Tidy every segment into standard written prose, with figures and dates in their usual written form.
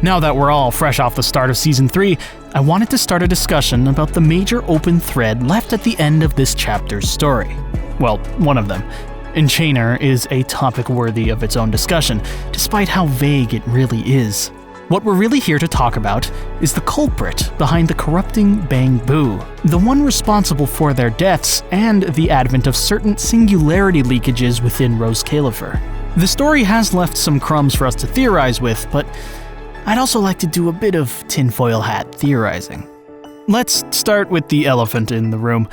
Now that we're all fresh off the start of Season 3, I wanted to start a discussion about the major open thread left at the end of this chapter's story. Well, one of them. Enchainer is a topic worthy of its own discussion, despite how vague it really is. What we're really here to talk about is the culprit behind the corrupting Bangboo, the one responsible for their deaths and the advent of certain singularity leakages within Roscaelifer. The story has left some crumbs for us to theorize with, but I'd also like to do a bit of tinfoil hat theorizing. Let's start with the elephant in the room,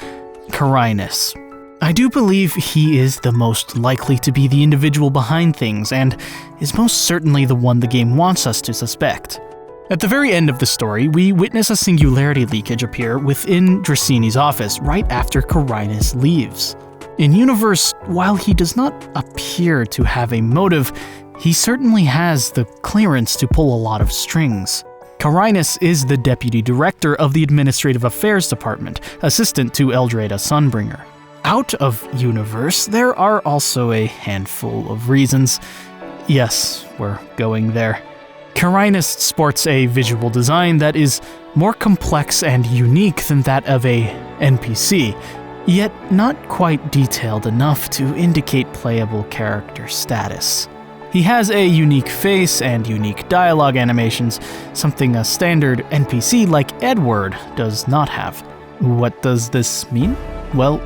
Carinus. I do believe he is the most likely to be the individual behind things, and is most certainly the one the game wants us to suspect. At the very end of the story, we witness a singularity leakage appear within Draceni's office right after Carinus leaves. In universe, while he does not appear to have a motive, he certainly has the clearance to pull a lot of strings. Carinus is the deputy director of the Administrative Affairs Department, assistant to Eldrada Sunbringer. Out of universe, there are also a handful of reasons. Yes, we're going there. Carinus sports a visual design that is more complex and unique than that of a NPC, yet not quite detailed enough to indicate playable character status. He has a unique face and unique dialogue animations, something a standard NPC like Edward does not have. What does this mean? Well,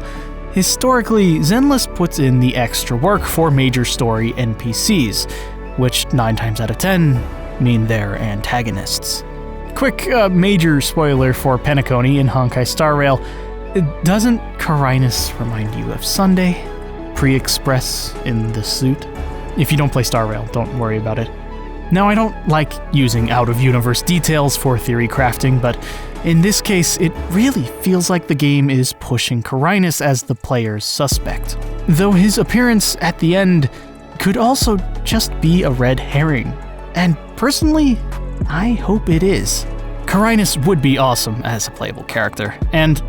historically, Zenless puts in the extra work for major story NPCs, which 9 times out of 10 mean they're antagonists. Quick major spoiler for Penacony in Honkai Star Rail. Doesn't Carinus remind you of Sunday? Pre-Express in the suit? If you don't play Star Rail, don't worry about it. Now, I don't like using out-of-universe details for theory crafting, but in this case, it really feels like the game is pushing Carinus as the player's suspect. Though his appearance at the end could also just be a red herring. And personally, I hope it is. Carinus would be awesome as a playable character, and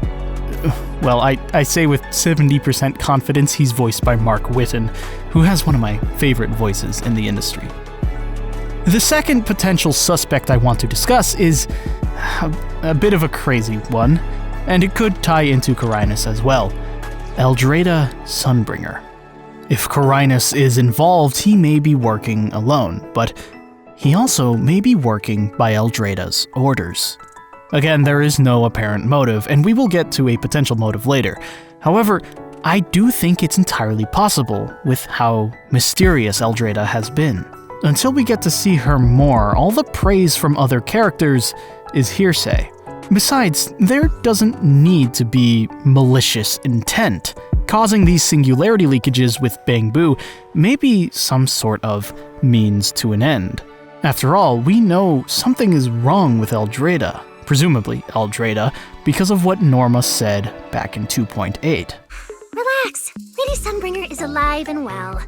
well, I say with 70% confidence he's voiced by Mark Whitten, who has one of my favorite voices in the industry. The second potential suspect I want to discuss is a bit of a crazy one, and it could tie into Carinus as well. Eldrada Sunbringer. If Carinus is involved, he may be working alone, but he also may be working by Eldrada's orders. Again, there is no apparent motive, and we will get to a potential motive later. However, I do think it's entirely possible with how mysterious Eldrada has been. Until we get to see her more, all the praise from other characters is hearsay. Besides, there doesn't need to be malicious intent. Causing these singularity leakages with Bangboo may be some sort of means to an end. After all, we know something is wrong with Eldrada, presumably Eldrada, because of what Norma said back in 2.8. Relax, Lady Sunbringer is alive and well.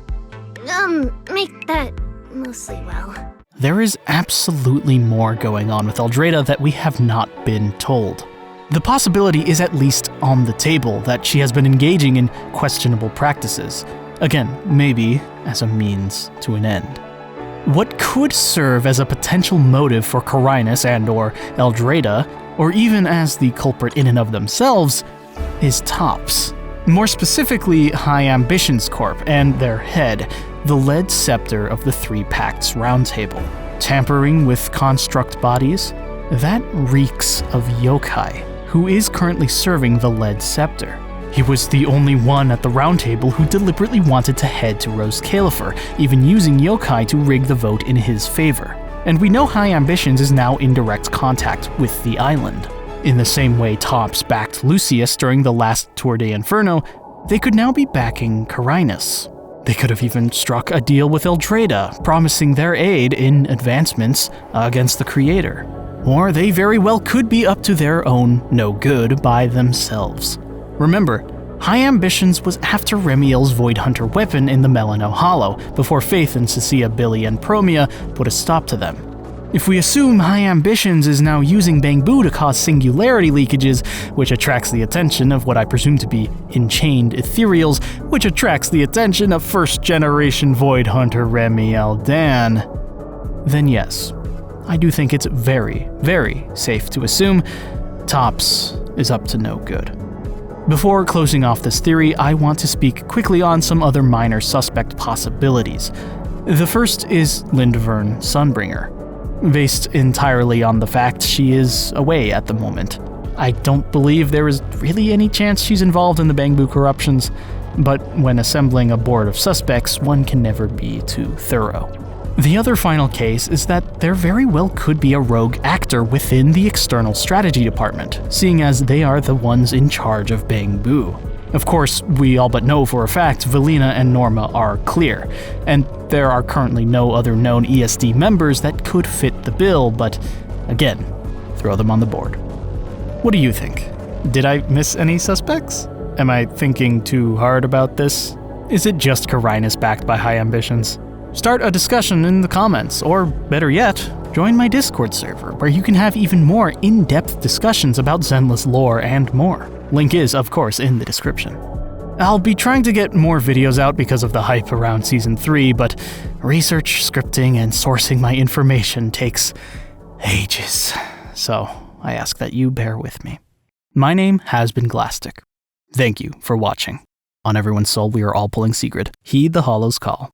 Make that mostly well. There is absolutely more going on with Eldrada that we have not been told. The possibility is at least on the table that she has been engaging in questionable practices. Again, maybe as a means to an end. What could serve as a potential motive for Carinus and/or Eldrada, or even as the culprit in and of themselves, is TOPS. More specifically, High Ambitions Corp. And their head, the lead scepter of the Three Pacts Roundtable. Tampering with construct bodies? That reeks of Yokai, who is currently serving the lead scepter. He was the only one at the Roundtable who deliberately wanted to head to Roscaelifer, even using Yokai to rig the vote in his favor. And we know High Ambitions is now in direct contact with the island. In the same way TOPS backed Lucius during the last Tour de Inferno, they could now be backing Carinus. They could have even struck a deal with Eldrada, promising their aid in advancements against the Creator. Or they very well could be up to their own no good by themselves. Remember, High Ambitions was after Remiel's Void Hunter weapon in the Melano Hollow, before Faith and Cecilia, Billy, and Promia put a stop to them. If we assume High Ambitions is now using Bangboo to cause singularity leakages, which attracts the attention of what I presume to be enchained ethereals, which attracts the attention of first-generation Void Hunter Remiel Dan, then yes, I do think it's very, very safe to assume Topps is up to no good. Before closing off this theory, I want to speak quickly on some other minor suspect possibilities. The first is Lindvern Sunbringer, based entirely on the fact she is away at the moment. I don't believe there is really any chance she's involved in the Bangboo corruptions, but when assembling a board of suspects, one can never be too thorough. The other final case is that there very well could be a rogue actor within the external strategy department, seeing as they are the ones in charge of Bangboo. Of course, we all but know for a fact Velina and Norma are clear, and there are currently no other known ESD members that could fit the bill, but again, throw them on the board. What do you think? Did I miss any suspects? Am I thinking too hard about this? Is it just Carinus backed by high ambitions? Start a discussion in the comments, or better yet, join my Discord server, where you can have even more in-depth discussions about Zenless lore and more. Link is, of course, in the description. I'll be trying to get more videos out because of the hype around Season 3, but research, scripting, and sourcing my information takes ages. So I ask that you bear with me. My name has been Glastic. Thank you for watching. On everyone's soul, we are all pulling secret. Heed the Hollow's call.